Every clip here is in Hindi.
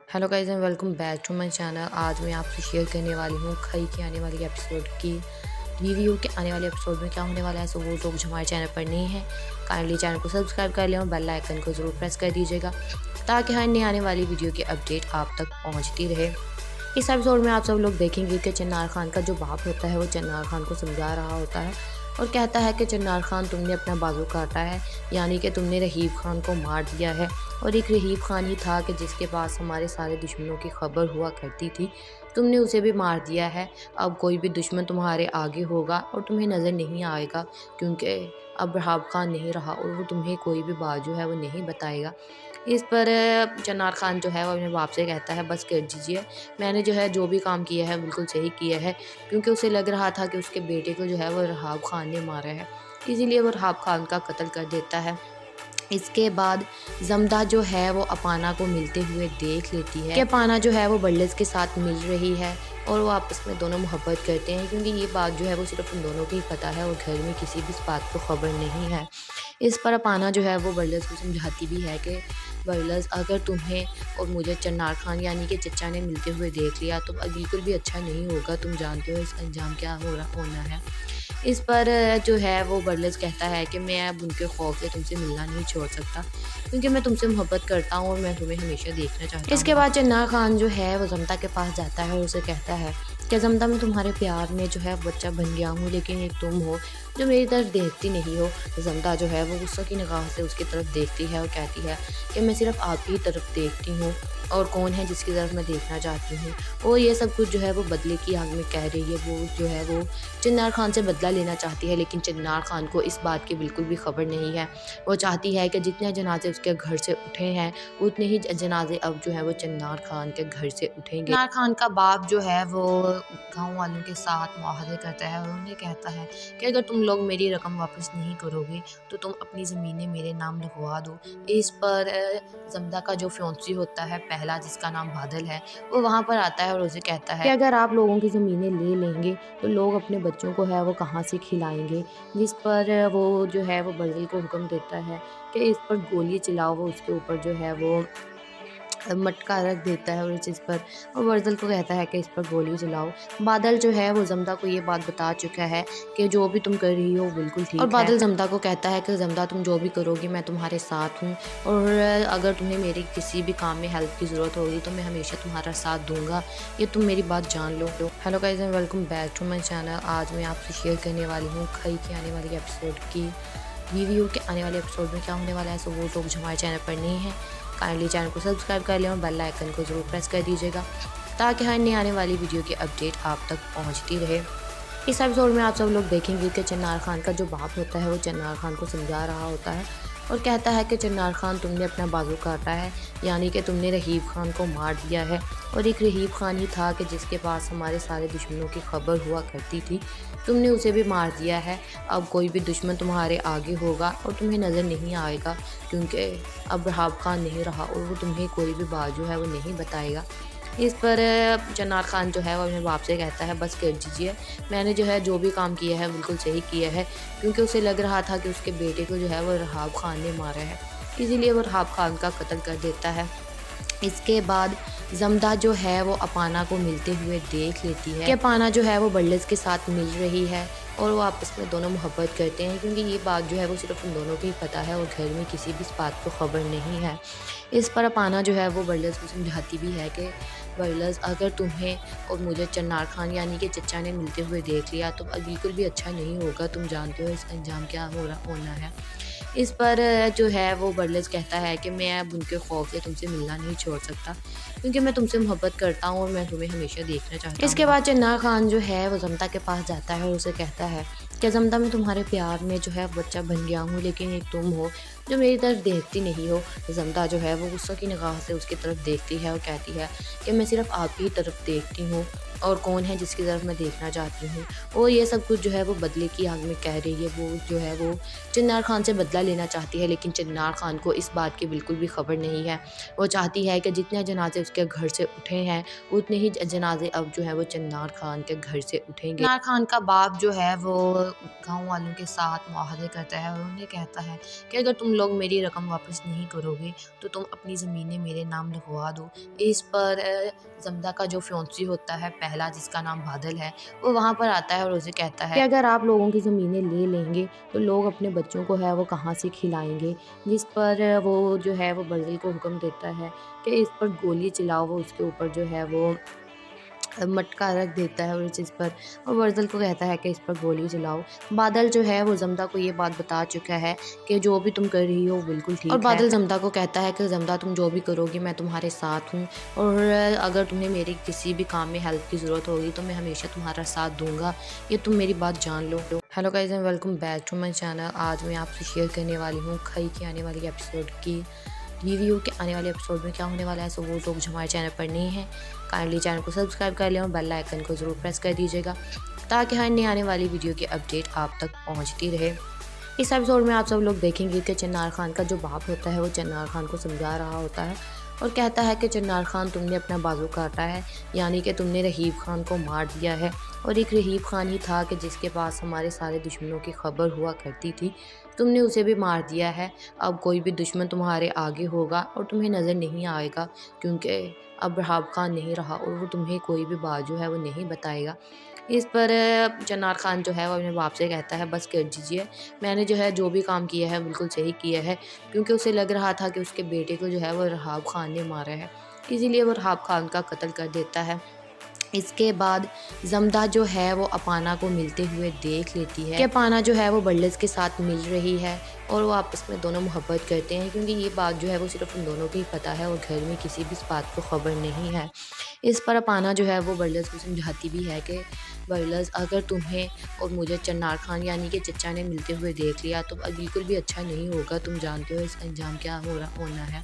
Hello guys and welcome back to my channel. आज मैं आपसे शेयर करने वाली हूँ खई के आने वाली एपिसोड की रिव्यू के आने वाले एपिसोड में क्या होने वाला है। सो वो लोग जो हमारे चैनल पर नहीं है काइंडली चैनल को सब्सक्राइब कर लें और बेल आइकन को ज़रूर प्रेस कर दीजिएगा ताकि हर नई आने वाली वीडियो की अपडेट आप तक पहुँचती रहे। इस एपिसोड में आप सब लोग देखेंगे कि चन्नार खान का जो बाप होता है वो चन्नार खान को समझा रहा होता है और कहता है कि चन्नार खान तुमने अपना बाजू काटा है, यानी कि तुमने रहीब खान को मार दिया है। और एक रहीब खान ही था कि जिसके पास हमारे सारे दुश्मनों की खबर हुआ करती थी, तुमने उसे भी मार दिया है। अब कोई भी दुश्मन तुम्हारे आगे होगा और तुम्हें नज़र नहीं आएगा, क्योंकि अब रहीब खान नहीं रहा और वो तुम्हें कोई भी बात जो है वो नहीं बताएगा। इस पर चन्नार खान जो है वो अपने बाप से कहता है बस कर दीजिए, मैंने जो है जो भी काम किया है बिल्कुल सही किया है, क्योंकि उसे लग रहा था कि उसके बेटे को जो है वो रहीब खान ने मारा है, इसीलिए वो रहीब खान का कत्ल कर देता है। इसके बाद जमदा जो है वो अपाना को मिलते हुए देख लेती है कि अपाना जो है वो बल्लेस के साथ मिल रही है और वो आपस में दोनों मोहब्बत करते हैं, क्योंकि ये बात जो है वो सिर्फ उन दोनों को ही पता है और घर में किसी भी इस बात को खबर नहीं है। इस पर अपाना जो है वो बल्लेस को समझाती भी है कि बल्लेस, अगर तुम्हें और मुझे चन्नार खान यानी कि चचा ने मिलते हुए देख लिया तो बिल्कुल भी अच्छा नहीं होगा, तुम जानते हो इसका अंजाम क्या होना है। इस पर जो है वो बर्लेस कहता है कि मैं अब उनके खौफ से तुमसे मिलना नहीं छोड़ सकता, क्योंकि मैं तुमसे मोहब्बत करता हूँ और मैं तुम्हें हमेशा देखना चाहता हूँ। इसके बाद चन्ना खान जो है वो जमता के पास जाता है और उसे कहता है कि जमता, मैं तुम्हारे प्यार में जो है बच्चा बन गया हूँ, लेकिन एक तुम हो जो मेरी तरफ देखती नहीं हो। जमता जो है वो गुस्सा की निगाह से उसकी तरफ देखती है और कहती है कि मैं सिर्फ आप ही तरफ देखती हूँ और कौन है जिसकी तरफ मैं देखना चाहती हूँ। और ये सब कुछ जो है वो बदले की आग में कह रही है। वो जो है वो चन्नार खान से बदला लेना चाहती है, लेकिन चन्नार खान को इस बात की बिल्कुल भी खबर नहीं है। वो चाहती है कि जितने जनाजे उसके घर से उठे हैं उतने ही जनाजे अब जो है वो चन्नार खान के घर से उठेंगे। चन्नार खान का बाप जो है वो गाँव वालों के साथ मुआहदे करता है और उन्हें कहता है कि अगर तुम लोग मेरी रकम वापस नहीं करोगे तो तुम अपनी ज़मीनें मेरे नाम लिखवा दो। इस पर जमदा का जो फ्योंसी होता है पहला, जिसका नाम बादल है, वो वहाँ पर आता है और उसे कहता है कि अगर आप लोगों की ज़मीनें ले लेंगे तो लोग अपने बच्चों को है वो कहाँ से खिलाएंगे। जिस पर वो जो है वो बादल को हुक्म देता है कि इस पर गोली चलाओ। वो उसके ऊपर जो है वो मटका रख देता है और इस चीज़ पर और वर्जल को कहता है कि इस पर गोली चलाओ। बादल जो है वो जमदा को ये बात बता चुका है कि जो भी तुम कर रही हो बिल्कुल ठीक है। और बादल जमदा को कहता है कि जमदा, तुम जो भी करोगी मैं तुम्हारे साथ हूँ और अगर तुम्हें मेरी किसी भी काम में हेल्प की ज़रूरत होगी तो मैं हमेशा तुम्हारा साथ दूंगा, ये तुम मेरी बात जान लो। Hello guys and welcome back to my channel. आज मैं आपसे शेयर करने वाली हूँ खई के आने वाली एपिसोड की रिव्यू के आने वाले एपिसोड में क्या होने वाला है। सो वो लोग जो हमारे चैनल पर नहीं है काइंडली चैनल को सब्सक्राइब कर लें और बेल आइकन को ज़रूर प्रेस कर दीजिएगा ताकि हर नई आने वाली वीडियो की अपडेट आप तक पहुंचती रहे। इस एपिसोड में आप सब लोग देखेंगे कि चन्नार खान का जो बाप होता है वो चन्नार खान को समझा रहा होता है और कहता है कि चन्नार खान तुमने अपना बाजू काटा है, यानी कि तुमने रहीब खान को मार दिया है। और एक रहीब खान ही था कि जिसके पास हमारे सारे दुश्मनों की खबर हुआ करती थी, तुमने उसे भी मार दिया है। अब कोई भी दुश्मन तुम्हारे आगे होगा और तुम्हें नज़र नहीं आएगा, क्योंकि अब रहीब खान नहीं रहा और वो तुम्हें कोई भी बात जो है वो नहीं बताएगा। इस पर चन्नार खान जो है वो अपने बाप से कहता है बस कर दीजिए, मैंने जो है जो भी काम किया है बिल्कुल सही किया है, क्योंकि उसे लग रहा था कि उसके बेटे को जो है वो रहीब खान ने मारा है, इसीलिए वो रहीब खान का कत्ल कर देता है। इसके बाद जमदा जो है वो अपाना को मिलते हुए देख लेती है कि अपाना जो है वो बल्लेस के साथ मिल रही है और वो आपस में दोनों मोहब्बत करते हैं, क्योंकि ये बात जो है वो सिर्फ उन दोनों को ही पता है और घर में किसी भी इस बात को खबर नहीं है। इस पर अपाना जो है वो बल्लेस को समझाती भी है कि बल्लेस, अगर तुम्हें और मुझे चन्नार खान यानी कि चचा ने मिलते हुए देख लिया तो बिल्कुल भी अच्छा नहीं होगा, तुम जानते हो इसका अंजाम क्या होना है। इस पर जो है वो बर्लेस कहता है कि मैं अब उनके खौफ से तुमसे मिलना नहीं छोड़ सकता, क्योंकि मैं तुमसे मोहब्बत करता हूँ और मैं तुम्हें हमेशा देखना चाहता हूँ। इसके बाद चन्ना खान जो है वो जमता के पास जाता है और उसे कहता है कि जमता, मैं तुम्हारे प्यार में जो है बच्चा बन गया हूँ, लेकिन एक तुम हो जो मेरी तरफ देखती नहीं हो। जमता जो है वो गुस्सा की निगाह से उसकी तरफ देखती है और कहती है कि मैं सिर्फ आप ही तरफ देखती हूँ और कौन है जिसकी तरफ मैं देखना चाहती हूँ। और ये सब कुछ जो है वो बदले की आग में कह रही है। वो जो है वो चिन्नार खान से बदला लेना चाहती है, लेकिन चिन्नार खान को इस बात की बिल्कुल भी खबर नहीं है। वो चाहती है कि जितने जनाजे उसके घर से उठे हैं उतने ही जनाजे अब जो है वो चिन्नार खान के घर से उठेंगे। चिन्नार खान का बाप जो है वो गाँव वालों के साथ मुआहदे करता है और उन्हें कहता है कि अगर तुम लोग मेरी रकम वापस नहीं करोगे तो तुम अपनी ज़मीनें मेरे नाम लिखवा दो। इस पर जमदा का जो फियांसी होता है पहला, जिसका नाम बादल है, वो वहाँ पर आता है और उसे कहता है कि अगर आप लोगों की ज़मीनें ले लेंगे तो लोग अपने बच्चों को है वो कहाँ से खिलाएंगे। जिस पर वो जो है वो बर्ज़िल को हुक्म देता है कि इस पर गोली चलाओ। वो उसके ऊपर जो है वो मटका रख देता है और जिस पर और बर्ज़िल को कहता है कि इस पर गोली चलाओ। बादल जो है वो जमदा को ये बात बता चुका है कि जो भी तुम कर रही हो बिल्कुल ठीक है। और बादल जमदा को कहता है कि जमदा तुम जो भी करोगी मैं तुम्हारे साथ हूँ, और अगर तुम्हें मेरी किसी भी काम में हेल्प की ज़रूरत होगी तो मैं हमेशा तुम्हारा साथ दूंगा, ये तुम मेरी बात जान लो। Hello guys and welcome back to my channel. आज मैं आपसे शेयर करने वाली हूँ खई की आने वाली एपिसोड की रिव्यू के आने वाले एपिसोड में क्या होने वाला है। सो वो लोग जो हमारे चैनल पर नहीं हैं काइंडली चैनल को सब्सक्राइब कर लें और बेल आइकन को ज़रूर प्रेस कर दीजिएगा ताकि हर नई आने वाली वीडियो की अपडेट आप तक पहुंचती रहे। इस एपिसोड में आप सब लोग देखेंगे कि चिन्नार खान का जो बाप होता है वो चिन्नार खान को समझा रहा होता है और कहता है कि चिन्नार खान तुमने अपना बाजू काटा है, यानी कि तुमने रहीब खान को मार दिया है। और एक रहीब खान ही था कि जिसके पास हमारे सारे दुश्मनों की खबर हुआ करती थी, तुमने उसे भी मार दिया है। अब कोई भी दुश्मन तुम्हारे आगे होगा और तुम्हें नज़र नहीं आएगा, क्योंकि अब रहीब खान नहीं रहा और वो तुम्हें कोई भी बात जो है वो नहीं बताएगा। इस पर चिन्नार खान जो है वो अपने बाप से कहता है बस कर दीजिए, मैंने जो है जो भी काम किया है बिल्कुल सही किया है, क्योंकि उसे लग रहा था कि उसके बेटे को जो है वो रहीब खान ने मारा है, इसीलिए वो रहीब खान का कत्ल कर देता है। इसके बाद जमदा जो है वो अपाना को मिलते हुए देख लेती है कि अपाना जो है वो बर्लिस के साथ मिल रही है और वो आपस में दोनों मोहब्बत करते हैं, क्योंकि ये बात जो है वो सिर्फ उन दोनों को ही पता है और घर में किसी भी इस बात को खबर नहीं है। इस पर अपाना जो है वो बर्लिस को समझाती भी है कि बर्लिस, अगर तुम्हें और मुझे चिन्नार खान यानी कि चचा ने मिलते हुए देख लिया तो बिल्कुल भी अच्छा नहीं होगा, तुम जानते हो इसका अंजाम क्या होना है।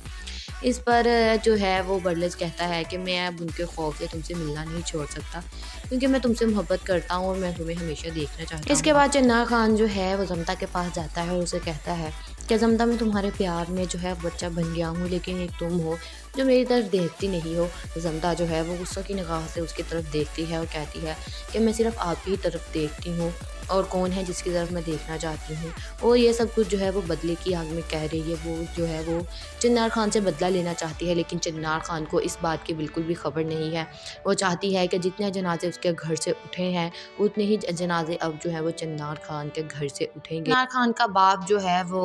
इस पर जो है वो बर्लिस कहता है कि मैं अब उनके खौफ से तुमसे मिलना नहीं छोड़ सकता, क्योंकि मैं तुमसे मोहब्बत करता हूँ और मैं तुम्हें हमेशा देखना चाहता हूँ। इसके बाद चिन्नार खान जो है वो जमदा के पास जाता है और उसे कहता है कि जमदा, मैं तुम्हारे प्यार में जो है बच्चा बन गया हूँ, लेकिन एक तुम हो जो मेरी तरफ देखती नहीं हो। जमदा जो है वो गुस्से की निगाह से उसकी तरफ देखती है और कहती है कि मैं सिर्फ आपकी ही तरफ देखती हूँ, और कौन है जिसकी तरफ मैं देखना चाहती हूँ। और ये सब कुछ जो है वो बदले की आग में कह रही है। वो जो है वो चिन्नार खान से बदला लेना चाहती है, लेकिन चिन्नार खान को इस बात की बिल्कुल भी खबर नहीं है। वो चाहती है कि जितने जनाजे उसके घर से उठे हैं उतने ही जनाजे अब जो है वो चिन्नार खान के घर से उठेंगे। चिन्नार खान का बाप जो है वो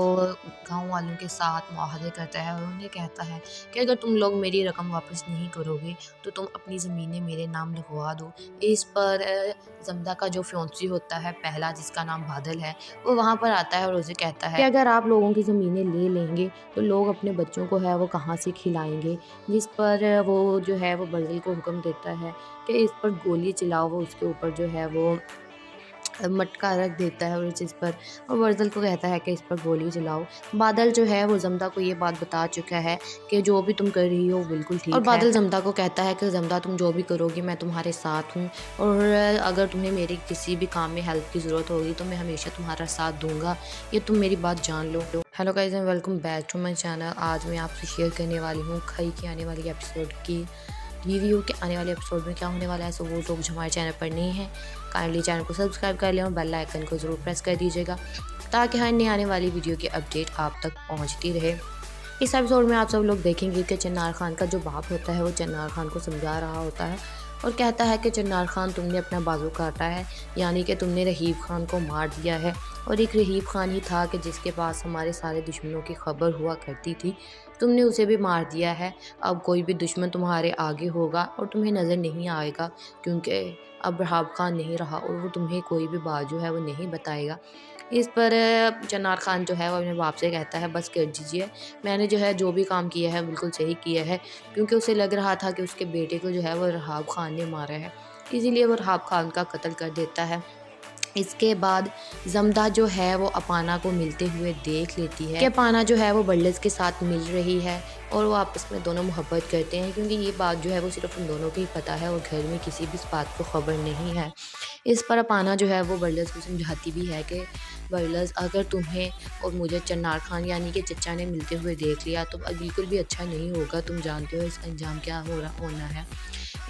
गाँव वालों के साथ मुआहदे करता है और उन्हें कहता है कि अगर तुम लोग मेरी रकम वापस नहीं करोगे तो तुम अपनी ज़मीनें मेरे नाम लिखवा दो। इस पर जमदा का जो फियांसी होता है पहला, जिसका नाम बादल है, वो वहाँ पर आता है और उसे कहता है कि अगर आप लोगों की ज़मीनें ले लेंगे तो लोग अपने बच्चों को है वो कहाँ से खिलाएंगे। जिस पर वो जो है वो बर्ज़िल को हुक्म देता है कि इस पर गोली चलाओ। वो उसके ऊपर जो है वो मटका रख देता है और जिस पर और बर्ज़िल को कहता है कि इस पर गोली चलाओ। बादल जो है वो जमदा को ये बात बता चुका है कि जो भी तुम कर रही हो बिल्कुल ठीक है। और बादल जमदा को कहता है कि जमदा तुम जो भी करोगी मैं तुम्हारे साथ हूँ, और अगर तुम्हें मेरी किसी भी काम में हेल्प की ज़रूरत होगी तो मैं हमेशा तुम्हारा साथ दूंगा, ये तुम मेरी बात जान लो। Hello guys and welcome back to my channel. आज मैं आपसे शेयर करने वाली हूँ खई की आने वाली एपिसोड की रिव्यू के आने वाले एपिसोड में क्या होने वाला है। सो वो लोग जो हमारे चैनल पर नहीं हैं काइंडली चैनल को सब्सक्राइब कर लें और बेल आइकन को ज़रूर प्रेस कर दीजिएगा ताकि हर नई आने वाली वीडियो की अपडेट आप तक पहुंचती रहे। इस एपिसोड में आप सब लोग देखेंगे कि चिन्नार खान का जो बाप होता है वो चिन्नार खान को समझा रहा होता है और कहता है कि चिन्नार खान तुमने अपना बाजू काटा है, यानी कि तुमने रहीब खान को मार दिया है। और एक रहीब खान ही था कि जिसके पास हमारे सारे दुश्मनों की खबर हुआ करती थी, तुमने उसे भी मार दिया है। अब कोई भी दुश्मन तुम्हारे आगे होगा और तुम्हें नज़र नहीं आएगा, क्योंकि अब रहीब खान नहीं रहा और वो तुम्हें कोई भी बात जो है वो नहीं बताएगा। इस पर चिन्नार खान जो है वो अपने बाप से कहता है बस कर दीजिए, मैंने जो है जो भी काम किया है बिल्कुल सही किया है, क्योंकि उसे लग रहा था कि उसके बेटे को जो है वो रहीब खान ने मारा है, इसीलिए वो रहीब खान का कत्ल कर देता है। इसके बाद जमदा जो है वो अपाना को मिलते हुए देख लेती है कि अपाना जो है वो बर्लेस के साथ मिल रही है और वो आपस में दोनों मोहब्बत करते हैं, क्योंकि ये बात जो है वो सिर्फ उन दोनों को ही पता है और घर में किसी भी इस बात को खबर नहीं है। इस पर अपाना जो है वो बर्लेस को समझाती भी है कि बर्लेस, अगर तुम्हें और मुझे चन्नार खान यानी कि चचा ने मिलते हुए देख लिया तो अब बिल्कुल भी अच्छा नहीं होगा, तुम जानते हो इसका अंजाम क्या होना है।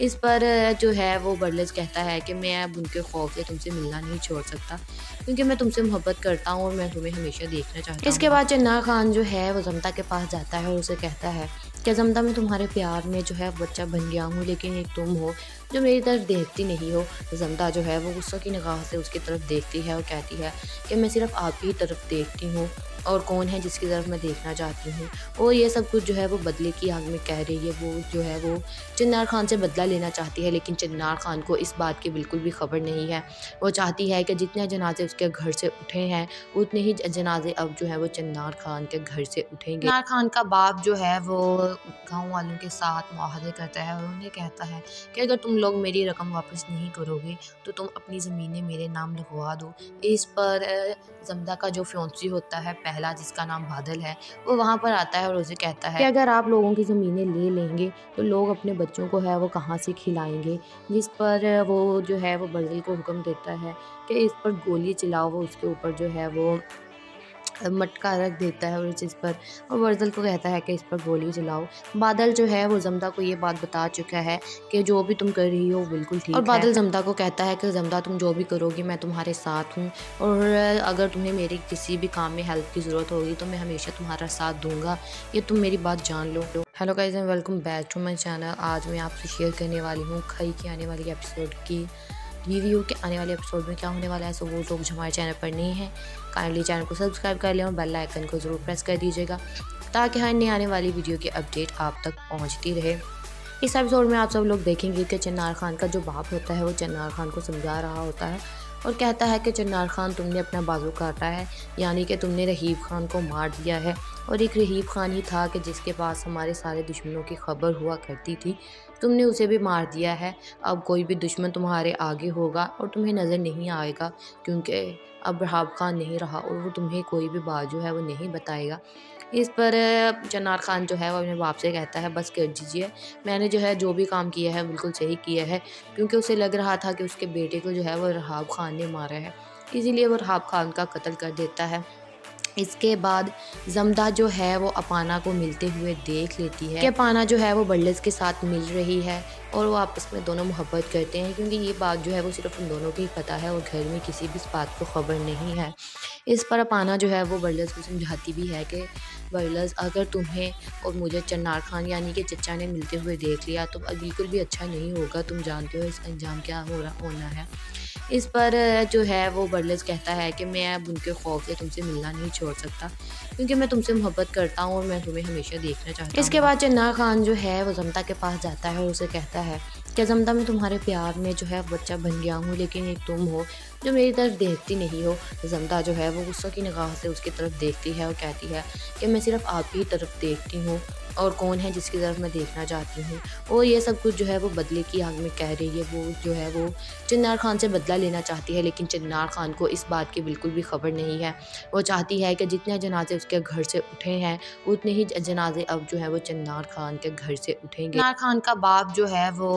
इस पर जो है वो बर्लेस कहता है कि मैं अब उनके खौफ से तुमसे मिलना नहीं छोड़ सकता, क्योंकि मैं तुमसे मोहब्बत करता हूँ और मैं तुम्हें हमेशा देखना चाहता हूँ। इसके बाद चन्नार खान जो है वो जमदा के पास जाता है और उसे कहता है कि जमदा, मैं तुम्हारे प्यार में जो है बच्चा बन गया हूँ, लेकिन एक तुम हो जो मेरी तरफ देखती नहीं हो। जमदा जो है वो गुस्सों की निगाह से उसकी तरफ देखती है और कहती है कि मैं सिर्फ आप ही तरफ देखती हूँ और कौन है जिसकी तरफ मैं देखना चाहती हूँ। और ये सब कुछ जो है वो बदले की आग में कह रही है। वो जो है वो चन्नार खान से बदला लेना चाहती है, लेकिन चन्नार खान को इस बात की बिल्कुल भी खबर नहीं है। वो चाहती है कि जितने जनाजे उसके घर से उठे हैं उतने ही जनाजे अब जो है वो चन्नार खान के घर से उठेंगे। चन्नार खान का बाप जो है वो गाँव वालों के साथ मुआहदे करता है और उन्हें कहता है कि अगर तुम लोग मेरी रकम वापस नहीं करोगे तो तुम अपनी ज़मीनें मेरे नाम लिखवा दो। इस पर जमदा का जो फ्योंसी होता है पहला, जिसका नाम बादल है, वो वहाँ पर आता है और उसे कहता है कि अगर आप लोगों की ज़मीनें ले लेंगे तो लोग अपने बच्चों को है वो कहाँ से खिलाएंगे। जिस पर वो जो है वो बादल को हुक्म देता है कि इस पर गोली चलाओ। वो उसके ऊपर जो है वो मटका रख देता है और इस चीज़ पर और वर्जल को कहता है कि इस पर गोली चलाओ। बादल जो है वो जमदा को ये बात बता चुका है कि जो भी तुम कर रही हो बिल्कुल ठीक है। और बादल जमदा को कहता है कि जमदा, तुम जो भी करोगी मैं तुम्हारे साथ हूँ और अगर तुम्हें मेरी किसी भी काम में हेल्प की ज़रूरत होगी तो मैं हमेशा तुम्हारा साथ दूंगा, ये तुम मेरी बात जान लो। Hello guys and welcome back to my channel. आज मैं आपसे शेयर करने वाली हूँ खई के आने वाली एपिसोड की रिव्यू के आने वाले एपिसोड में क्या होने वाला है। सो वो लोग जो हमारे चैनल पर नहीं है काइंडली चैनल को सब्सक्राइब कर लें और बेल आइकन को ज़रूर प्रेस कर दीजिएगा ताकि हर नई आने वाली वीडियो की अपडेट आप तक पहुंचती रहे। इस एपिसोड में आप सब लोग देखेंगे कि चन्नार खान का जो बाप होता है वो चन्नार खान को समझा रहा होता है और कहता है कि चन्नार खान, तुमने अपना बाजू काटा है, यानी कि तुमने रहीब खान को मार दिया है। और एक रहीब खान ही था कि जिसके पास हमारे सारे दुश्मनों की खबर हुआ करती थी, तुमने उसे भी मार दिया है। अब कोई भी दुश्मन तुम्हारे आगे होगा और तुम्हें नज़र नहीं आएगा, क्योंकि अब रहीब खान नहीं रहा और वो तुम्हें कोई भी बात जो है वो नहीं बताएगा। इस पर चन्नार खान जो है वो अपने बाप से कहता है बस कर दीजिए, मैंने जो है जो भी काम किया है बिल्कुल सही किया है, क्योंकि उसे लग रहा था कि उसके बेटे को जो है वो रहीब खान ने मारा है, इसीलिए वो रहीब खान का कत्ल कर देता है। इसके बाद जमदा जो है वो अपाना को मिलते हुए देख लेती है कि अपाना जो है वो बर्लेस के साथ मिल रही है और वो आपस में दोनों मोहब्बत करते हैं, क्योंकि ये बात जो है वो सिर्फ उन दोनों को ही पता है और घर में किसी भी इस बात को खबर नहीं है। इस पर अपाना जो है वो बर्लेस को समझाती भी है कि बर्लेस, अगर तुम्हें और मुझे चन्नार खान यानी कि चचा ने मिलते हुए देख लिया तो अब बिल्कुल भी अच्छा नहीं होगा, तुम जानते हो इसका अंजाम क्या होना है। इस पर जो है वो बर्लेस कहता है कि मैं अब उनके खौफ से तुमसे मिलना नहीं छोड़ सकता, क्योंकि मैं तुमसे मोहब्बत करता हूँ और मैं तुम्हें हमेशा देखना चाहता हूँ। इसके बाद चन्नार खान जो है वो जमदा के पास जाता है और उसे कहता है कि जमदा, मैं तुम्हारे प्यार में जो है बच्चा बन गया हूँ, लेकिन एक तुम हो जो मेरी तरफ देखती नहीं हो। जमदा जो है वो गुस्सों की निगाह से उसकी तरफ देखती है और कहती है कि मैं सिर्फ आप ही तरफ देखती हूँ और कौन है जिसकी तरफ मैं देखना चाहती हूँ। और ये सब कुछ जो है वो बदले की आग में कह रही है। वो जो है वो चन्नार खान से बदला लेना चाहती है, लेकिन चन्नार खान को इस बात की बिल्कुल भी खबर नहीं है। वो चाहती है कि जितने जनाजे उसके घर से उठे हैं उतने ही जनाजे अब जो है वो चन्नार खान के घर से उठेंगे। चन्नार खान का बाप जो है वो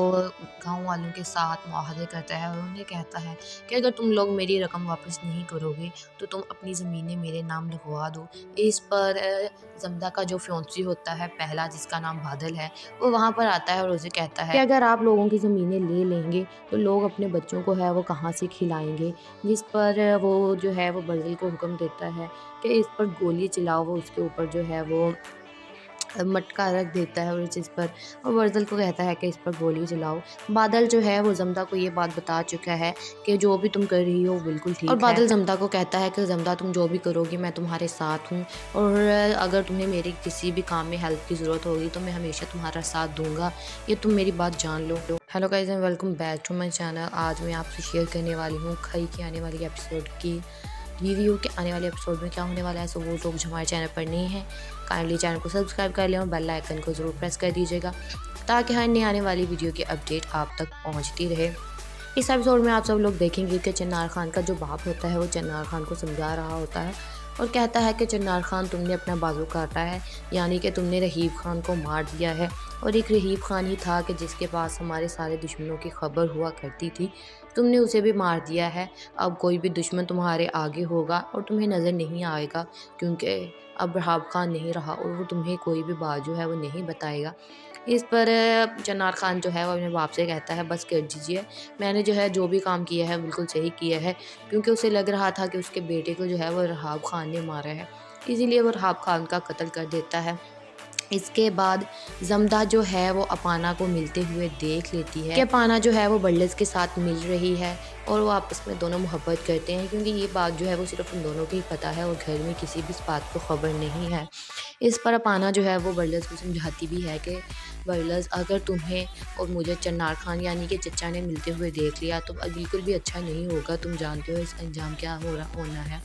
गाँव वालों के साथ मुआहदे करता है और उन्हें कहता है कि अगर तुम लोग मेरी रकम वापस नहीं करोगे तो तुम अपनी ज़मीनें मेरे नाम लिखवा दो। इस पर जमदा का जो फ्योंसी होता है पहला, जिसका नाम बादल है, वो वहाँ पर आता है और उसे कहता है कि अगर आप लोगों की ज़मीनें ले लेंगे तो लोग अपने बच्चों को है वो कहाँ से खिलाएंगे। जिस पर वो जो है वो बादल को हुक्म देता है कि इस पर गोली चलाओ। वो उसके ऊपर जो है वो मटका रख देता है और इस चीज़ पर और वर्जल को कहता है कि इस पर गोली चलाओ। बादल जो है वो जमदा को ये बात बता चुका है कि जो भी तुम कर रही हो बिल्कुल ठीक है। और बादल जमदा को कहता है कि जमदा, तुम जो भी करोगी मैं तुम्हारे साथ हूँ और अगर तुम्हें मेरी किसी भी काम में हेल्प की ज़रूरत होगी तो मैं हमेशा तुम्हारा साथ दूंगा, ये तुम मेरी बात जान लो। Hello guys and welcome back to my channel. आज मैं आपसे शेयर करने वाली हूँ खई के आने वाली एपिसोड की रिव्यू के आने वाले एपिसोड में क्या होने वाला है। सो वो लोग जो हमारे चैनल पर नहीं है काइंडली चैनल को सब्सक्राइब कर लें और बेल आइकन को ज़रूर प्रेस कर दीजिएगा ताकि हर नई आने वाली वीडियो की अपडेट आप तक पहुंचती रहे। इस एपिसोड में आप सब लोग देखेंगे कि चिन्नार खान का जो बाप होता है वो चिन्नार खान को समझा रहा होता है और कहता है कि चिन्नार खान तुमने अपना बाजू काटा है, यानी कि तुमने रहीब खान को मार दिया है। और एक रहीब खान ही था कि जिसके पास हमारे सारे दुश्मनों की खबर हुआ करती थी, तुमने उसे भी मार दिया है। अब कोई भी दुश्मन तुम्हारे आगे होगा और तुम्हें नज़र नहीं आएगा, क्योंकि अब रहीब खान नहीं रहा और वो तुम्हें कोई भी बात जो है वो नहीं बताएगा। इस पर चिन्नार खान जो है वो अपने बाप से कहता है, बस कर दीजिए, मैंने जो है जो भी काम किया है बिल्कुल सही किया है, क्योंकि उसे लग रहा था कि उसके बेटे को जो है वो रहीब खान ने मारा है, इसीलिए वो रहीब खान का कत्ल कर देता है। इसके बाद जमदा जो है वो अपाना को मिलते हुए देख लेती है कि अपाना जो है वो बल्लस के साथ मिल रही है और वो आपस में दोनों मोहब्बत करते हैं, क्योंकि ये बात जो है वो सिर्फ उन दोनों को ही पता है और घर में किसी भी इस बात को खबर नहीं है। इस पर अपाना जो है वो बल्लस को समझाती भी है कि बल्लस, अगर तुम्हें और मुझे चिन्नार खान यानी कि चचा ने मिलते हुए देख लिया तो अब बिल्कुल भी अच्छा नहीं होगा, तुम जानते हो इसका अंजाम क्या होना है।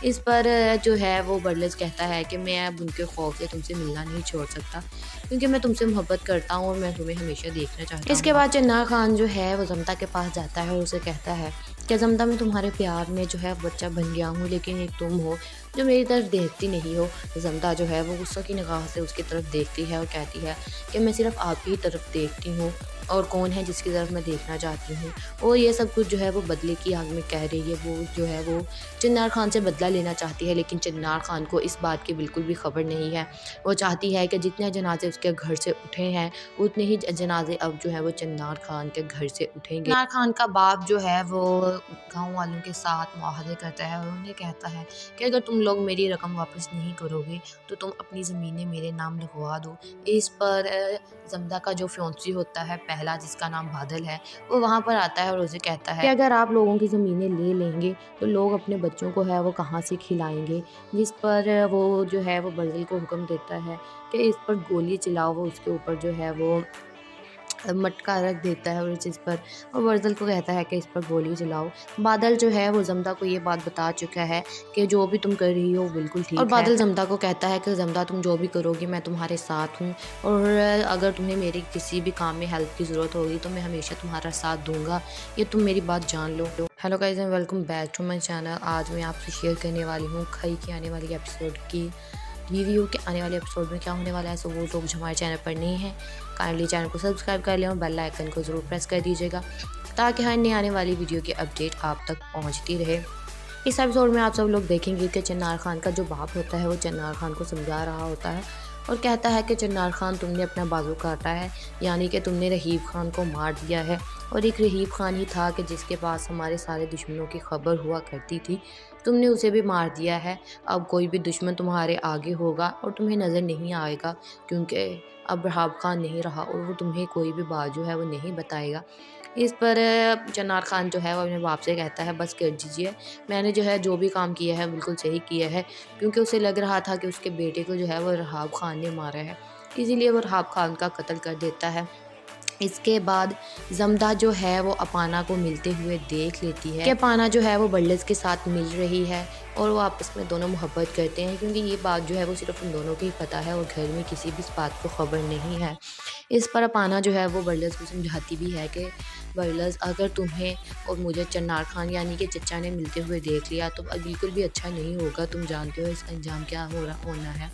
इस पर जो है वो बल्लस कहता है कि मैं अब उनके खौफ से तुमसे मिलना नहीं छोड़ सकता, क्योंकि मैं तुमसे मोहब्बत करता हूँ और मैं तुम्हें हमेशा देखना चाहता हूँ। इसके बाद चिन्नार खान जो है वो जमदा के पास जाता है और उसे कहता है कि जमदा, मैं तुम्हारे प्यार में जो है बच्चा बन गया हूँ, लेकिन एक तुम हो जो मेरी तरफ देखती नहीं हो। जमदा जो है वो गुस्सा की निगाह से उसकी तरफ देखती है और कहती है कि मैं सिर्फ आपकी ही तरफ देखती हूँ और कौन है जिसकी तरफ मैं देखना चाहती हूँ। और ये सब कुछ जो है वो बदले की आग में कह रही है। वो जो है वो चिन्नार खान से बदला लेना चाहती है, लेकिन चिन्नार खान को इस बात की बिल्कुल भी खबर नहीं है। वो चाहती है कि जितने जनाजे उसके घर से उठे हैं उतने ही जनाजे अब जो है वो चिन्नार खान के घर से उठेंगे। चिन्नार खान का बाप जो है वो गाँव वालों के साथ मुआहदे करता है और उन्हें कहता है कि अगर तुम लोग मेरी रकम वापस नहीं करोगे तो तुम अपनी ज़मीनें मेरे नाम लिखवा दो। इस पर जमदा का जो फ्योंसी होता है पहला, जिसका नाम बादल है, वो वहाँ पर आता है और उसे कहता है कि अगर आप लोगों की ज़मीनें ले लेंगे तो लोग अपने बच्चों को है वो कहाँ से खिलाएंगे। जिस पर वो जो है वो बादल को हुक्म देता है कि इस पर गोली चलाओ। वो उसके ऊपर जो है वो मटका रख देता है और इस पर और वर्जल को कहता है कि इस पर गोली चलाओ। बादल जो है वो जमदा को ये बात बता चुका है कि जो भी तुम कर रही हो बिल्कुल ठीक है। और बादल जमदा को कहता है कि जमदा, तुम जो भी करोगी मैं तुम्हारे साथ हूँ और अगर तुम्हें मेरी किसी भी काम में हेल्प की ज़रूरत होगी तो मैं हमेशा तुम्हारा साथ दूंगा, ये तुम मेरी बात जान लो। Hello guys and welcome back to my channel. आज मैं आपसे शेयर करने वाली हूँ खई की आने वाली एपिसोड की रिव्यू के आने वाले एपिसोड में क्या होने वाला है। सो वो लोग जो हमारे चैनल पर नहीं है काइंडली चैनल को सब्सक्राइब कर लें और बेल आइकन को ज़रूर प्रेस कर दीजिएगा ताकि हर नई आने वाली वीडियो की अपडेट आप तक पहुंचती रहे। इस एपिसोड में आप सब लोग देखेंगे कि चिन्नार खान का जो बाप होता है वो चिन्नार खान को समझा रहा होता है और कहता है कि चिन्नार खान तुमने अपना बाजू काटा है, यानी कि तुमने रहीब खान को मार दिया है। और एक रहीब खान ही था कि जिसके पास हमारे सारे दुश्मनों की खबर हुआ करती थी, तुमने उसे भी मार दिया है। अब कोई भी दुश्मन तुम्हारे आगे होगा और तुम्हें नज़र नहीं आएगा, क्योंकि अब रहीब खान नहीं रहा और वो तुम्हें कोई भी बात जो है वो नहीं बताएगा। इस पर चिन्नार खान जो है वो अपने बाप से कहता है, बस कर दीजिए, मैंने जो है जो भी काम किया है बिल्कुल सही किया है, क्योंकि उसे लग रहा था कि उसके बेटे को जो है वो रहीब खान ने मारा है, इसीलिए वो रहीब खान का कत्ल कर देता है। इसके बाद जमदा जो है वो अपाना को मिलते हुए देख लेती है कि अपाना जो है वो बल्लस के साथ मिल रही है और वो आपस में दोनों मोहब्बत करते हैं, क्योंकि ये बात जो है वो सिर्फ उन दोनों को ही पता है और घर में किसी भी इस बात को खबर नहीं है। इस पर अपाना जो है वो बल्लस को समझाती भी है कि बल्लस, अगर तुम्हें और मुझे चिन्नार खान यानी कि चचा ने मिलते हुए देख लिया तो अब बिल्कुल भी अच्छा नहीं होगा, तुम जानते हो इसका अंजाम क्या होना है।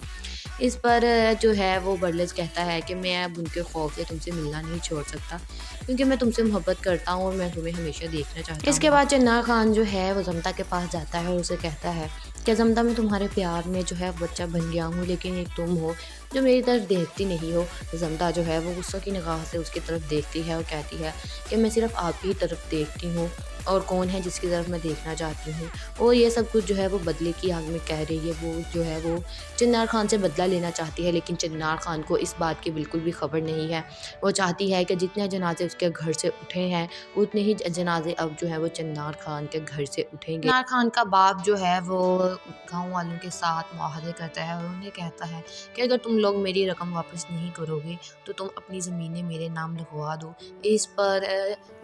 इस पर जो है वो बल्लस कहता है कि मैं अब उनके खौफ से तुमसे मिलना नहीं छोड़ सकता, क्योंकि मैं तुमसे मोहब्बत करता हूँ और मैं तुम्हें हमेशा देखना चाहता हूँ। इसके बाद चिन्नार खान जो है वो जमदा के पास जाता है और उसे कहता है कि जमदा, मैं तुम्हारे प्यार में जो है बच्चा बन गया हूँ, लेकिन एक तुम हो जो मेरी तरफ देखती नहीं हो। जमदा जो है वो गुस्सा की निगाह से उसकी तरफ देखती है और कहती है कि मैं सिर्फ आपकी ही तरफ देखती हूँ और कौन है जिसकी तरफ मैं देखना चाहती हूँ। और ये सब कुछ जो है वो बदले की आग में कह रही है। वो जो है वो चिन्नार खान से बदला लेना चाहती है, लेकिन चिन्नार खान को इस बात की बिल्कुल भी खबर नहीं है। वो चाहती है कि जितने जनाजे उसके घर से उठे हैं उतने ही जनाजे अब जो है वो चिन्नार खान के घर से उठेंगे। चिन्नार खान का बाप जो है वो गाँव वालों के साथ मुआहदे करता है और उन्हें कहता है कि अगर तुम लोग मेरी रकम वापस नहीं करोगे तो तुम अपनी ज़मीनें मेरे नाम लिखवा दो। इस पर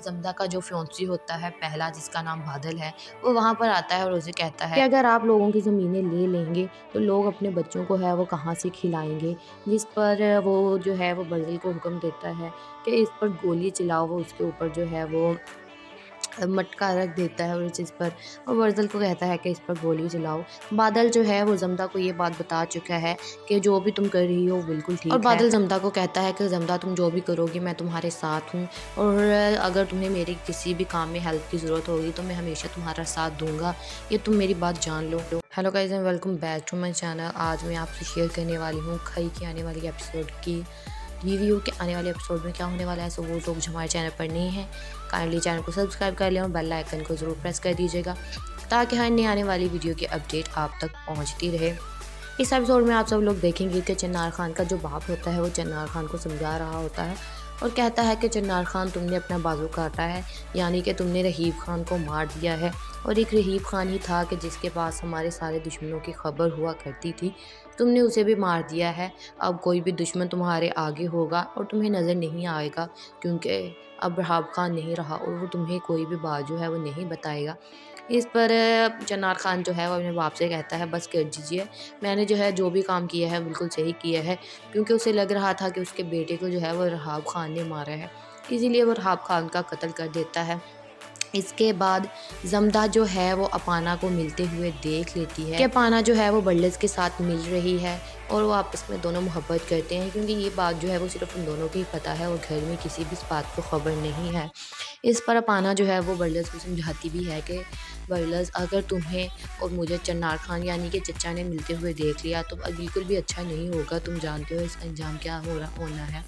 जमदा का जो फ्योंसी होता है पहला, जिसका नाम बादल है, वो वहाँ पर आता है और उसे कहता है कि अगर आप लोगों की ज़मीनें ले लेंगे तो लोग अपने बच्चों को है वो कहाँ से खिलाएंगे। जिस पर वो जो है वो बादल को हुक्म देता है कि इस पर गोली चलाओ। वो उसके ऊपर जो है वो मटका रख देता है और इस चीज़ पर और वर्जल को कहता है कि इस पर गोली चलाओ। बादल जो है वो जमदा को ये बात बता चुका है कि जो भी तुम कर रही हो वो बिल्कुल ठीक है। और बादल जमदा को कहता है कि जमदा तुम जो भी करोगी मैं तुम्हारे साथ हूँ, और अगर तुम्हें मेरी किसी भी काम में हेल्प की ज़रूरत होगी तो मैं हमेशा तुम्हारा साथ दूंगा, ये तुम मेरी बात जान लो। Hello guys and welcome back to my channel. आज मैं आपसे शेयर करने वाली हूँ खई की आने वाली एपिसोड की रिव्यू के आने वाले एपिसोड में क्या होने वाला है। सो वो लोग जो हमारे चैनल पर नहीं हैं काइंडली चैनल को सब्सक्राइब कर लें और बेल आइकन को ज़रूर प्रेस कर दीजिएगा ताकि हर नई आने वाली वीडियो की अपडेट आप तक पहुंचती रहे। इस एपिसोड में आप सब लोग देखेंगे कि चिन्नार खान का जो बाप होता है वो चिन्नार खान को समझा रहा होता है और कहता है कि चिन्नार खान तुमने अपना बाजू काटा है, यानी कि तुमने रहीब खान को मार दिया है। और एक रहीब खान ही था कि जिसके पास हमारे सारे दुश्मनों की खबर हुआ करती थी, तुमने उसे भी मार दिया है। अब कोई भी दुश्मन तुम्हारे आगे होगा और तुम्हें नज़र नहीं आएगा, क्योंकि अब रहीब खान नहीं रहा और वो तुम्हें कोई भी बात जो है वो नहीं बताएगा। इस पर चिन्नार खान जो है वो अपने बाप से कहता है बस कर दीजिए, मैंने जो है जो भी काम किया है बिल्कुल सही किया है, क्योंकि उसे लग रहा था कि उसके बेटे को जो है वो रहीब खान ने मारा है, इसीलिए वो रहीब खान का कत्ल कर देता है। इसके बाद जमदा जो है वो अपाना को मिलते हुए देख लेती है कि अपाना जो है वो बर्लेस के साथ मिल रही है और वो आपस में दोनों मोहब्बत करते हैं, क्योंकि ये बात जो है वो सिर्फ उन दोनों को ही पता है और घर में किसी भी इस बात को खबर नहीं है। इस पर अपाना जो है वो बर्लेस को समझाती भी है कि बर्लेस, अगर तुम्हें और मुझे चिन्नार खान यानी कि चचा ने मिलते हुए देख लिया तो अब बिल्कुल भी अच्छा नहीं होगा, तुम जानते हो इसका अंजाम क्या होना है।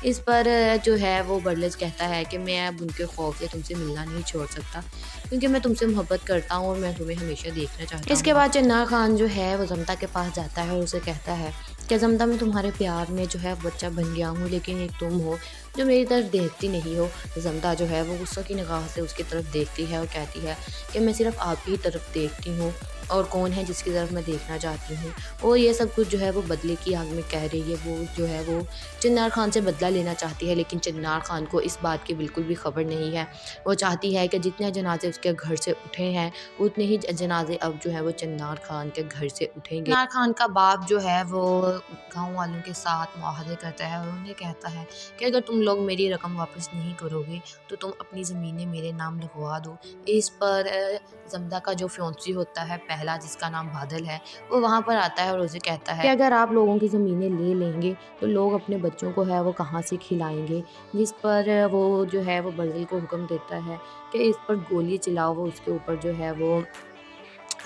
इस पर जो है वो बर्लेस कहता है कि मैं अब उनके खौफ से तुमसे मिलना नहीं छोड़ सकता, क्योंकि मैं तुमसे मोहब्बत करता हूँ और मैं तुम्हें हमेशा देखना चाहता हूँ। इसके बाद चिन्नार खान जो है वो जमदा के पास जाता है और उसे कहता है कि जमदा मैं तुम्हारे प्यार में जो है बच्चा बन गया हूँ, लेकिन एक तुम हो जो मेरी तरफ देखती नहीं हो। जमदा जो है वो गुस्से की निगाह से उसकी तरफ देखती है और कहती है कि मैं सिर्फ आपकी ही तरफ देखती हूँ, और कौन है जिसकी तरफ मैं देखना चाहती हूँ। और ये सब कुछ जो है वो बदले की आग में कह रही है। वो जो है वो चिन्नार खान से बदला लेना चाहती है, लेकिन चिन्नार खान को इस बात की बिल्कुल भी खबर नहीं है। वो चाहती है कि जितने जनाजे उसके घर से उठे हैं उतने ही जनाजे अब जो है वो चिन्नार खान के घर से उठेंगे। चिन्नार खान का बाप जो है वो गाँव वालों के साथ मुआहदे करता है और उन्हें कहता है कि अगर तुम लोग मेरी रकम वापस नहीं करोगे तो तुम अपनी ज़मीनें मेरे नाम लिखवा दो। इस पर जमदा का जो फ्योंसी होता है पहला, जिसका नाम बादल है, वो वहाँ पर आता है और उसे कहता है कि अगर आप लोगों की ज़मीनें ले लेंगे तो लोग अपने बच्चों को है वो कहाँ से खिलाएंगे। जिस पर वो जो है वो बर्जिल को हुक्म देता है कि इस पर गोली चलाओ। वो उसके ऊपर जो है वो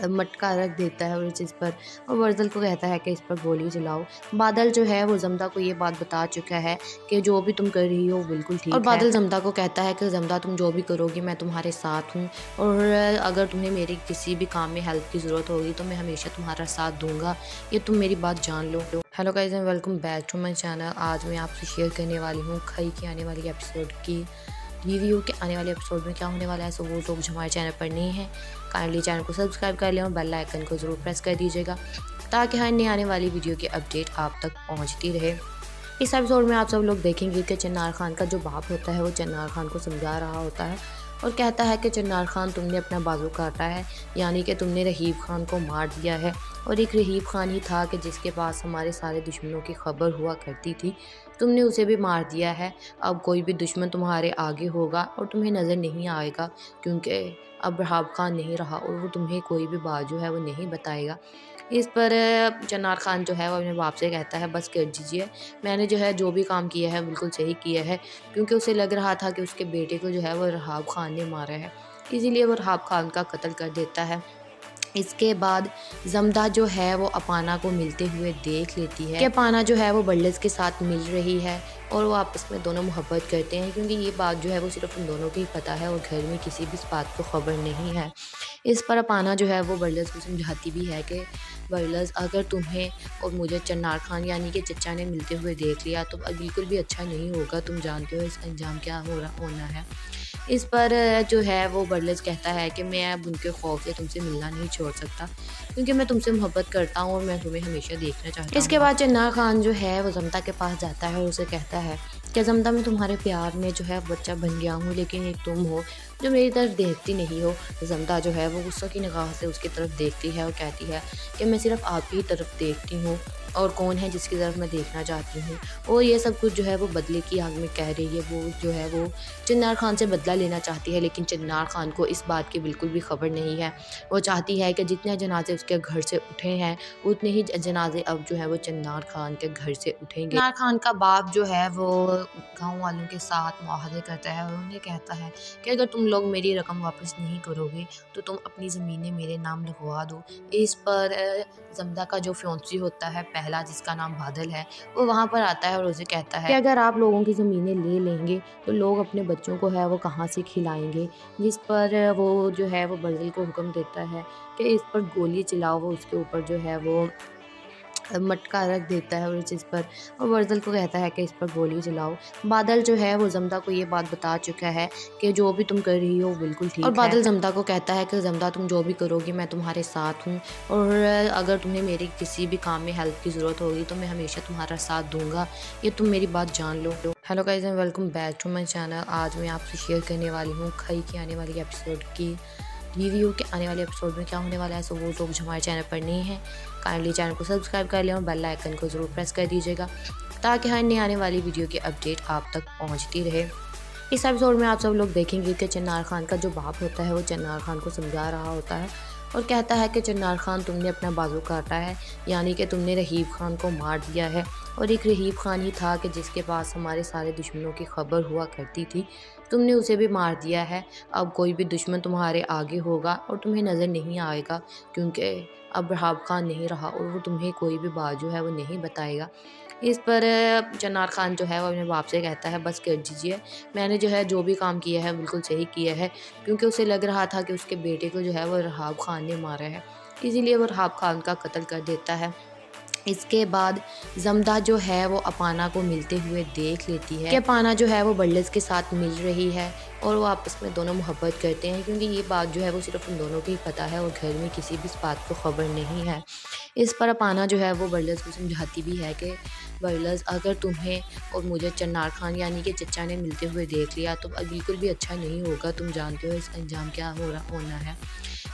मटका रख देता है और इस चीज़ पर और वर्जल को कहता है कि इस पर गोली चलाओ। बादल जो है वो जमदा को ये बात बता चुका है कि जो भी तुम कर रही हो वो बिल्कुल ठीक है। और बादल जमदा को कहता है कि जमदा तुम जो भी करोगी मैं तुम्हारे साथ हूँ, और अगर तुम्हें मेरी किसी भी काम में हेल्प की ज़रूरत होगी तो मैं हमेशा तुम्हारा साथ दूंगा, ये तुम मेरी बात जान लो। Hello guys and welcome back to my channel. आज मैं आपसे शेयर करने वाली हूँ खई की आने वाली एपिसोड की रिव्यू के आने वाले एपिसोड में क्या होने वाला है। सो वो लोग जो हमारे चैनल पर नहीं हैं काइंडली चैनल को सब्सक्राइब कर लें और बेल आइकन को ज़रूर प्रेस कर दीजिएगा ताकि हर नई आने वाली वीडियो की अपडेट आप तक पहुंचती रहे। इस एपिसोड में आप सब लोग देखेंगे कि चिन्नार खान का जो बाप होता है वो चिन्नार खान को समझा रहा होता है और कहता है कि चिन्नार खान तुमने अपना बाजू काटा है, यानी कि तुमने रहीब खान को मार दिया है। और एक रहीब खान ही था कि जिसके पास हमारे सारे दुश्मनों की खबर हुआ करती थी, तुमने उसे भी मार दिया है। अब कोई भी दुश्मन तुम्हारे आगे होगा और तुम्हें नज़र नहीं आएगा, क्योंकि अब रहीब खान नहीं रहा और वो तुम्हें कोई भी बात जो है वो नहीं बताएगा। इस पर चिन्नार खान जो है वो अपने बाप से कहता है बस कर दीजिए, मैंने जो है जो भी काम किया है बिल्कुल सही किया है, क्योंकि उसे लग रहा था कि उसके बेटे को जो है वो रहीब खान ने मारा है, इसीलिए वो रहीब खान का कत्ल कर देता है। इसके बाद जमदा जो है वो अपाना को मिलते हुए देख लेती है कि अपाना जो है वो बर्लेस के साथ मिल रही है और वो आपस में दोनों मोहब्बत करते हैं, क्योंकि ये बात जो है वो सिर्फ उन दोनों को ही पता है और घर में किसी भी इस बात को खबर नहीं है। इस पर अपाना जो है वो बर्लेस को समझाती भी है कि बर्लेस, अगर तुम्हें और मुझे चिन्नार खान यानी कि चचा ने मिलते हुए देख लिया तो अब बिल्कुल भी अच्छा नहीं होगा, तुम जानते हो इसका अंजाम क्या होना है। इस पर जो है वो बर्लेस कहता है कि मैं अब उनके खौफ से तुमसे मिलना नहीं छोड़ सकता, क्योंकि मैं तुमसे मोहब्बत करता हूँ और मैं तुम्हें हमेशा देखना चाहता हूँ। इसके बाद चिन्नार खान जो है वो जमदा के पास जाता है और उसे कहता है कि जमदा मैं तुम्हारे प्यार में जो है बच्चा बन गया हूँ, लेकिन एक तुम हो जो मेरी तरफ देखती नहीं हो। जमदा जो है वो गुस्से की निगाह से उसकी तरफ देखती है और कहती है कि मैं सिर्फ आपकी ही तरफ देखती हूँ, और कौन है जिसकी तरफ मैं देखना चाहती हूँ। और ये सब कुछ जो है वो बदले की आग में कह रही है। वो जो है वो चिन्नार खान से बदला लेना चाहती है, लेकिन चिन्नार खान को इस बात की बिल्कुल भी खबर नहीं है। वो चाहती है कि जितने जनाजे उसके घर से उठे हैं उतने ही जनाजे अब जो है वो चिन्नार खान के घर से उठेंगे। चिन्नार खान का बाप जो है वो गाँव वालों के साथ मुआहदे करता है और उन्हें कहता है कि अगर तुम लोग मेरी रकम वापस नहीं करोगे तो तुम अपनी ज़मीनें मेरे नाम लिखवा दो। इस पर जमदा का जो फ्योंसी होता है पहला, जिसका नाम बादल है, वो वहाँ पर आता है और उसे कहता है कि अगर आप लोगों की ज़मीनें ले लेंगे तो लोग अपने बच्चों को है वो कहाँ से खिलाएंगे। जिस पर वो जो है वो बर्ज़िल को हुक्म देता है कि इस पर गोली चलाओ। वो उसके ऊपर जो है वो मटका रख देता है और इस चीज़ पर और बर्ज़िल को कहता है कि इस पर गोली चलाओ। बादल जो है वो जमदा को ये बात बता चुका है कि जो भी तुम कर रही हो वो बिल्कुल ठीक है। और बादल जमदा को कहता है कि जमदा तुम जो भी करोगी मैं तुम्हारे साथ हूँ, और अगर तुम्हें मेरी किसी भी काम में हेल्प की ज़रूरत होगी तो मैं हमेशा तुम्हारा साथ दूंगा, ये तुम मेरी बात जान लो। Hello guys and welcome back to my channel. आज मैं आपसे शेयर करने वाली हूँ खई की आने वाली एपिसोड की रिव्यू के आने वाले एपिसोड में क्या होने वाला है। सो वो लोग जो हमारे चैनल पर नहीं हैं काइंडली चैनल को सब्सक्राइब कर लें और बेल आइकन को ज़रूर प्रेस कर दीजिएगा ताकि हर नई आने वाली वीडियो की अपडेट आप तक पहुंचती रहे। इस एपिसोड में आप सब लोग देखेंगे कि चिन्नार खान का जो बाप होता है वो चिन्नार खान को समझा रहा होता है और कहता है कि चिन्नार खान तुमने अपना बाजू काटा है, यानी कि तुमने रहीब खान को मार दिया है। और एक रहीब खान ही था कि जिसके पास हमारे सारे दुश्मनों की खबर हुआ करती थी, तुमने उसे भी मार दिया है। अब कोई भी दुश्मन तुम्हारे आगे होगा और तुम्हें नज़र नहीं आएगा, क्योंकि अब रहीब खान नहीं रहा और वो तुम्हें कोई भी बात जो है वो नहीं बताएगा। इस पर चिन्नार खान जो है वो अपने बाप से कहता है बस कर दीजिए, मैंने जो है जो भी काम किया है बिल्कुल सही किया है, क्योंकि उसे लग रहा था कि उसके बेटे को जो है वो रहीब खान ने मारा है, इसीलिए वो रहीब खान का कत्ल कर देता है। इसके बाद जमदा जो है वो अपाना को मिलते हुए देख लेती है कि अपाना जो है वो बर्लिस के साथ मिल रही है और वो आपस में दोनों मोहब्बत करते हैं, क्योंकि ये बात जो है वो सिर्फ उन दोनों को ही पता है और घर में किसी भी इस बात को खबर नहीं है। इस पर अपाना जो है वो बर्लिस को समझाती भी है कि बर्लिस, अगर तुम्हें और मुझे चिन्नार खान यानी कि चचा ने मिलते हुए देख लिया तो अब बिल्कुल भी अच्छा नहीं होगा, तुम जानते हो इसका अंजाम क्या होना है।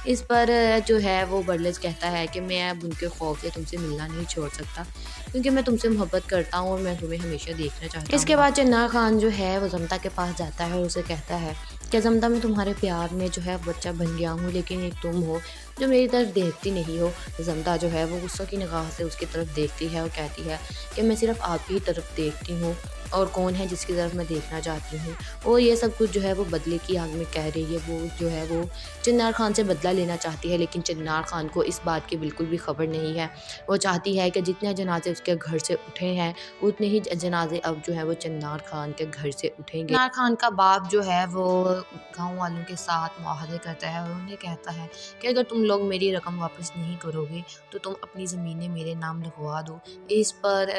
इस पर जो है वो बर्लिस कहता है कि मैं अब उनके खौफ से तुमसे मिलना नहीं छोड़ सकता, क्योंकि मैं तुमसे मोहब्बत करता हूँ और मैं तुम्हें हमेशा देखना चाहता हूँ। इसके बाद चिन्नार खान जो है वो जमदा के पास जाता है और उसे कहता है कि जमदा मैं तुम्हारे प्यार में जो है बच्चा बन गया हूँ, लेकिन एक तुम हो जो मेरी तरफ देखती नहीं हो। जमदा जो है वो गुस्सा की निगाह से उसकी तरफ देखती है और कहती है कि मैं सिर्फ आपकी ही तरफ देखती हूँ, और कौन है जिसकी तरफ मैं देखना चाहती हूँ। और ये सब कुछ जो है वो बदले की आग में कह रही है। वो जो है वो चिन्नार खान से बदला लेना चाहती है, लेकिन चिन्नार खान को इस बात की बिल्कुल भी खबर नहीं है। वो चाहती है कि जितने जनाजे उसके घर से उठे हैं उतने ही जनाजे अब जो है वो चिन्नार खान के घर से उठेंगे। चिन्नार खान का बाप जो है वो गाँव वालों के साथ मुआहदे करता है और उन्हें कहता है कि अगर तुम लोग मेरी रकम वापस नहीं करोगे तो तुम अपनी ज़मीनें मेरे नाम लिखवा दो। इस पर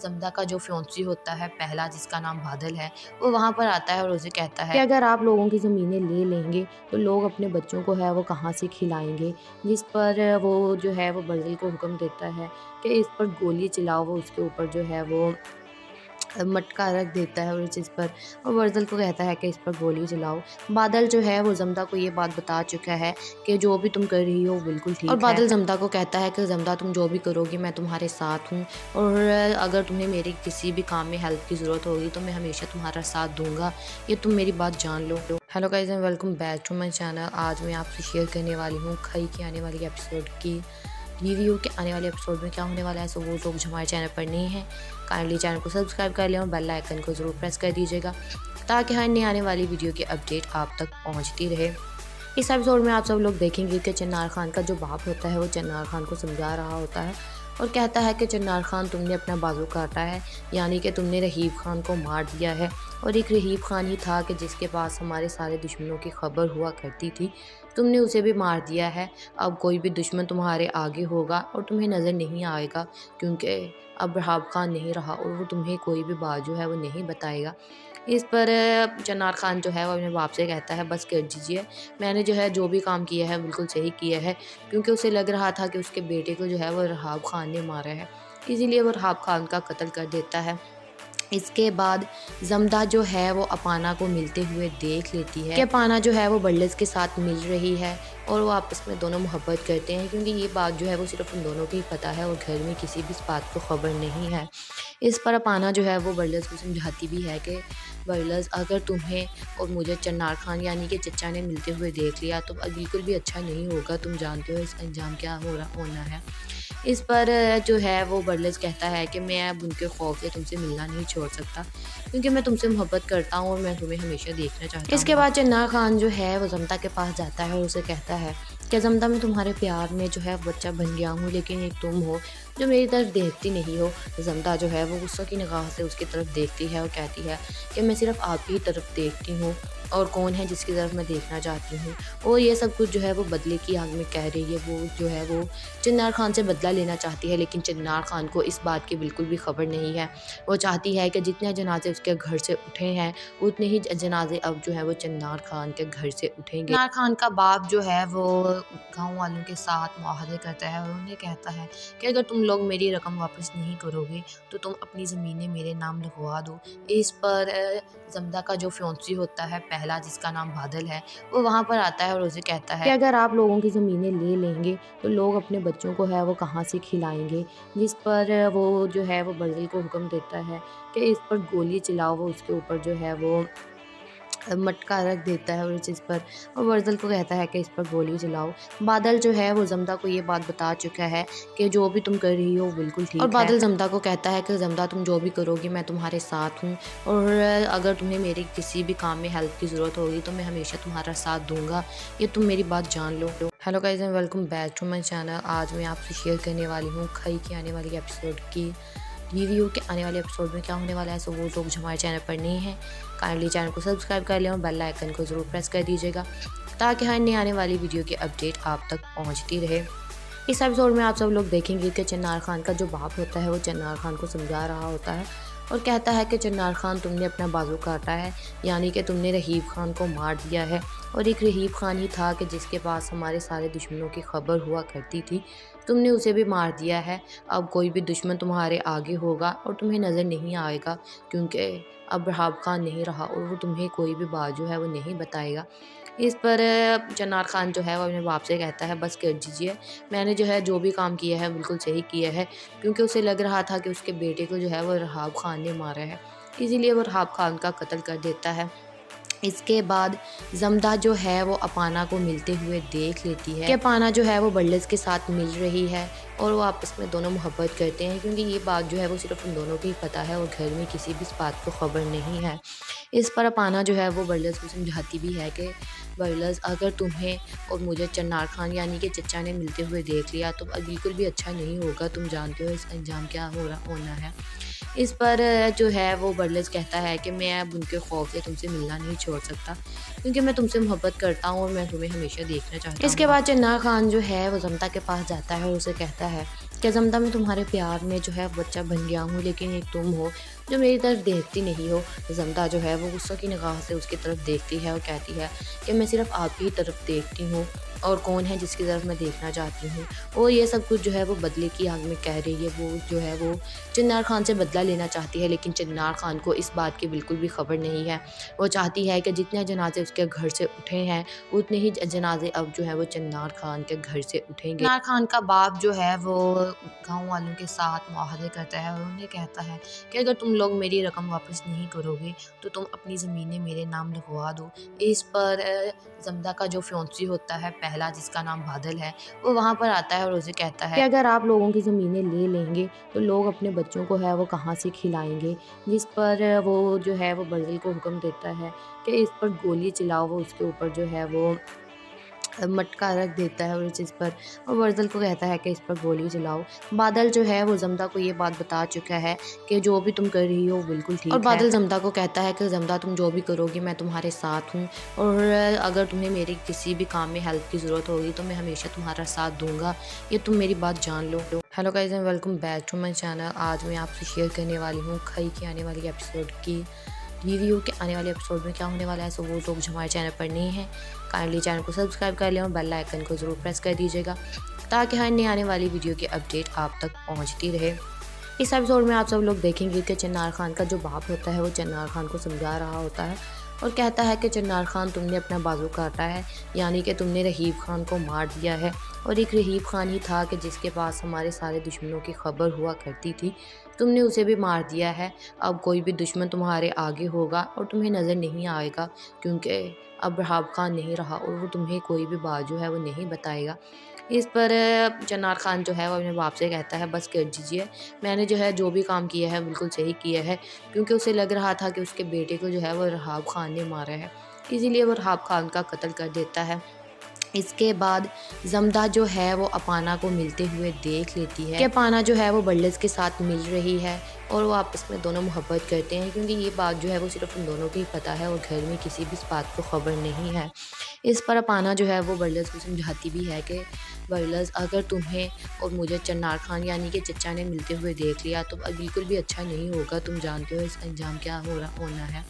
जमदा का जो फ्योंसी होता है पहला, जिसका नाम बादल है, वो वहाँ पर आता है और उसे कहता है कि अगर आप लोगों की ज़मीनें ले लेंगे तो लोग अपने बच्चों को है वो कहाँ से खिलाएंगे। जिस पर वो जो है वो बर्ज़िल को हुक्म देता है कि इस पर गोली चलाओ। वो उसके ऊपर जो है वो मटका रख देता है और इस चीज़ पर और बर्ज़िल को कहता है कि इस पर गोली चलाओ। बादल जो है वो जमदा को ये बात बता चुका है कि जो भी तुम कर रही हो वो बिल्कुल ठीक है। और बादल जमदा को कहता है कि जमदा तुम जो भी करोगी मैं तुम्हारे साथ हूँ, और अगर तुम्हें मेरी किसी भी काम में हेल्प की ज़रूरत होगी तो मैं हमेशा तुम्हारा साथ दूंगा, ये तुम मेरी बात जान लो। Hello guys and welcome back to my channel. आज मैं आपसे शेयर करने वाली हूँ खई की आने वाली एपिसोड की रिव्यू के आने वाले एपिसोड में क्या होने वाला है। सो वो लोग जो हमारे चैनल पर नहीं हैं काइंडली चैनल को सब्सक्राइब कर लें और बेल आइकन को ज़रूर प्रेस कर दीजिएगा ताकि हर नई आने वाली वीडियो की अपडेट आप तक पहुंचती रहे। इस एपिसोड में आप सब लोग देखेंगे कि चिन्नार खान का जो बाप होता है वो चिन्नार खान को समझा रहा होता है और कहता है कि चिन्नार खान तुमने अपना बाजू काटा है, यानी कि तुमने रहीब खान को मार दिया है। और एक रहीब खान ही था कि जिसके पास हमारे सारे दुश्मनों की खबर हुआ करती थी, तुमने उसे भी मार दिया है। अब कोई भी दुश्मन तुम्हारे आगे होगा और तुम्हें नज़र नहीं आएगा, क्योंकि अब रहीब खान नहीं रहा और वो तुम्हें कोई भी बात जो है वो नहीं बताएगा। इस पर चिन्नार खान जो है वो अपने बाप से कहता है बस कर दीजिए, मैंने जो है जो भी काम किया है बिल्कुल सही किया है, क्योंकि उसे लग रहा था कि उसके बेटे को जो है वो रहीब खान ने मारा है, इसीलिए वो रहीब खान का कत्ल कर देता है। इसके बाद जमदा जो है वो अपाना को मिलते हुए देख लेती है कि अपाना जो है वो बर्ल्स के साथ मिल रही है और वो आपस में दोनों मोहब्बत करते हैं, क्योंकि ये बात जो है वो सिर्फ उन दोनों को ही पता है और घर में किसी भी इस बात को खबर नहीं है। इस पर अपाना जो है वो बर्ल्स को समझाती भी है कि बर्ल्स, अगर तुम्हें और मुझे चन्नार खान यानी कि चचा ने मिलते हुए देख लिया तो बिल्कुल भी अच्छा नहीं होगा, तुम जानते हो इसका अंजाम क्या होना है। इस पर जो है वो बर्ल्स कहता है कि मैं अब उनके खौफ से तुमसे मिलना नहीं छोड़ सकता, क्योंकि मैं तुमसे मोहब्बत करता हूँ और मैं तुम्हें हमेशा देखना चाहता हूँ। इसके बाद चन्नार खान जो है वो जमदा के पास जाता है और उसे कहता है कि जमदा, मैं तुम्हारे प्यार में जो है बच्चा बन गया हूँ, लेकिन एक तुम हो जो मेरी तरफ देखती नहीं हो। जमदा जो है वो गुस्सों की निगाह से उसकी तरफ देखती है और कहती है कि मैं सिर्फ आप ही तरफ देखती हूँ और कौन है जिसकी तरफ मैं देखना चाहती हूँ। और ये सब कुछ जो है वो बदले की आग में कह रही है। वो जो है वो चन्नार खान से बदला लेना चाहती है, लेकिन चन्नार खान को इस बात की बिल्कुल भी खबर नहीं है। वो चाहती है कि जितने जनाजे उसके घर से उठे हैं उतने ही जनाजे अब जो है वो चन्नार खान के घर से उठेंगे। चन्नार खान का बाप जो है वो गाँव वालों के साथ मुआहदे करता है और उन्हें कहता है कि अगर तुम लोग मेरी रकम वापस नहीं करोगे तो तुम अपनी ज़मीनें मेरे नाम लिखवा दो। इस पर जमदा का जो फ्योंसी होता है पहला, जिसका नाम बादल है, वो वहाँ पर आता है और उसे कहता है कि अगर आप लोगों की ज़मीनें ले लेंगे तो लोग अपने बच्चों को है वो कहाँ से खिलाएंगे। जिस पर वो जो है वो बादल को हुक्म देता है कि इस पर गोली चलाओ। वो उसके ऊपर जो है वो मटका रख देता है और इस चीज़ पर और वर्जल को कहता है कि इस पर गोली चलाओ। बादल जो है वो जमदा को ये बात बता चुका है कि जो भी तुम कर रही हो बिल्कुल ठीक है। और बादल जमदा को कहता है कि जमदा, तुम जो भी करोगी मैं तुम्हारे साथ हूँ और अगर तुम्हें मेरी किसी भी काम में हेल्प की ज़रूरत होगी तो मैं हमेशा तुम्हारा साथ दूंगा, ये तुम मेरी बात जान लो। Hello guys and welcome back to my channel. आज मैं आपसे शेयर करने वाली हूँ खई की आने वाली एपिसोड की रिव्यू के आने वाले एपिसोड में क्या होने वाला है। सो वो लोग जो हमारे चैनल पर नहीं हैं काइंडली चैनल को सब्सक्राइब कर लें और बेल आइकन को ज़रूर प्रेस कर दीजिएगा ताकि हर नई आने वाली वीडियो की अपडेट आप तक पहुंचती रहे। इस एपिसोड में आप सब लोग देखेंगे कि चन्नार खान का जो बाप होता है वो चन्नार खान को समझा रहा होता है और कहता है कि चन्नार खान, तुमने अपना बाजू काटा है, यानी कि तुमने रहीब खान को मार दिया है। और एक रहीब खान ही था कि जिसके पास हमारे सारे दुश्मनों की खबर हुआ करती थी, तुमने उसे भी मार दिया है। अब कोई भी दुश्मन तुम्हारे आगे होगा और तुम्हें नज़र नहीं आएगा, क्योंकि अब रहीब खान नहीं रहा और वो तुम्हें कोई भी बात जो है वो नहीं बताएगा। इस पर चन्नार खान जो है वो अपने बाप से कहता है बस कर दीजिए, मैंने जो है जो भी काम किया है बिल्कुल सही किया है, क्योंकि उसे लग रहा था कि उसके बेटे को जो है वो रहीब खान ने मारा है, इसीलिए वो रहीब खान का कत्ल कर देता है। इसके बाद जमदा जो है वो अपाना को मिलते हुए देख लेती है कि अपाना जो है वो बर्ल्स के साथ मिल रही है और वो आपस में दोनों मोहब्बत करते हैं, क्योंकि ये बात जो है वो सिर्फ उन दोनों को ही पता है और घर में किसी भी इस बात को खबर नहीं है। इस पर अपाना जो है वो बर्ल्स को समझाती भी है कि बर्ल्स, अगर तुम्हें और मुझे चन्नार खान यानी कि चचा ने मिलते हुए देख लिया तो बिल्कुल भी अच्छा नहीं होगा, तुम जानते हो इसका अंजाम क्या होना है। इस पर जो है वो बर्ल्स कहता है कि मैं अब उनके खौफ से तुमसे मिलना नहीं छोड़ सकता, क्योंकि मैं तुमसे मोहब्बत करता हूँ और मैं तुम्हें हमेशा देखना चाहता हूँ। इसके बाद चन्नार खान जो है वो जमदा के पास जाता है और उसे कहता है कि जमदा, मैं तुम्हारे प्यार में जो है बच्चा बन गया हूँ, लेकिन एक तुम हो जो मेरी तरफ देखती नहीं हो। जमदा जो है वो गुस्सों की निगाह से उसकी तरफ देखती है और कहती है कि मैं सिर्फ आप ही तरफ देखती हूँ और कौन है जिसकी तरफ मैं देखना चाहती हूँ। और ये सब कुछ जो है वो बदले की आग में कह रही है। वो जो है वो चन्नार खान से बदला लेना चाहती है, लेकिन चन्नार खान को इस बात की बिल्कुल भी खबर नहीं है। वो चाहती है कि जितने जनाजे उसके घर से उठे हैं उतने ही जनाजे अब जो है वो चन्नार खान के घर से उठेंगे। चन्नार खान का बाप जो है वो गाँव वालों के साथ मुआहदे करता है और उन्हें कहता है कि अगर तुम लोग मेरी रकम वापस नहीं करोगे तो तुम अपनी ज़मीनें मेरे नाम लिखवा दो। इस पर जमदा का जो फ्योंसी होता है पहला, जिसका नाम बादल है, वो वहाँ पर आता है और उसे कहता है कि अगर आप लोगों की ज़मीनें ले लेंगे तो लोग अपने बच्चों को है वो कहाँ से खिलाएंगे। जिस पर वो जो है वो बादल को हुक्म देता है कि इस पर गोली चलाओ। वो उसके ऊपर जो है वो मटका रख देता है और इस चीज़ पर और वर्जल को कहता है कि इस पर गोली चलाओ। बादल जो है वो जमदा को ये बात बता चुका है कि जो भी तुम कर रही हो बिल्कुल ठीक है। और बादल जमदा को कहता है कि जमदा, तुम जो भी करोगी मैं तुम्हारे साथ हूँ और अगर तुम्हें मेरी किसी भी काम में हेल्प की ज़रूरत होगी तो मैं हमेशा तुम्हारा साथ दूंगा, ये तुम मेरी बात जान लो। Hello guys and welcome back to my channel. आज मैं आपसे शेयर करने वाली हूँ खई की आने वाली एपिसोड की रिव्यू के आने वाले एपिसोड में क्या होने वाला है। सो वो लोग जो हमारे चैनल पर नहीं हैं काइंडली चैनल को सब्सक्राइब कर लें और बेल आइकन को ज़रूर प्रेस कर दीजिएगा ताकि हर नई आने वाली वीडियो की अपडेट आप तक पहुंचती रहे। इस एपिसोड में आप सब लोग देखेंगे कि चन्नार खान का जो बाप होता है वो चन्नार खान को समझा रहा होता है और कहता है कि चन्नार खान तुमने अपना बाजू काटा है, यानी कि तुमने रहीब खान को मार दिया है। और एक रहीब खान ही था कि जिसके पास हमारे सारे दुश्मनों की खबर हुआ करती थी, तुमने उसे भी मार दिया है। अब कोई भी दुश्मन तुम्हारे आगे होगा और तुम्हें नज़र नहीं आएगा, क्योंकि अब रहाब खान नहीं रहा और वो तुम्हें कोई भी बात जो है वो नहीं बताएगा। इस पर चन्नार खान जो है वो अपने बाप से कहता है, बस कर दीजिए, मैंने जो है जो भी काम किया है बिल्कुल सही किया है, क्योंकि उसे लग रहा था कि उसके बेटे को जो है वो रहाब खान ने मारा है, इसीलिए वो रहाब खान का कत्ल कर देता है। इसके बाद जमदा जो है वो अपाना को मिलते हुए देख लेती है कि अपाना जो है वो बल्लस के साथ मिल रही है और वो आपस में दोनों मोहब्बत करते हैं, क्योंकि ये बात जो है वो सिर्फ उन दोनों को ही पता है और घर में किसी भी इस बात को खबर नहीं है। इस पर अपाना जो है वो बल्लस को समझाती भी है कि बल्लस, अगर तुम्हें और मुझे चन्नार खान यानी कि चचा ने मिलते हुए देख लिया तो अब बिल्कुल भी अच्छा नहीं होगा, तुम जानते हो इसका अंजाम क्या होना है।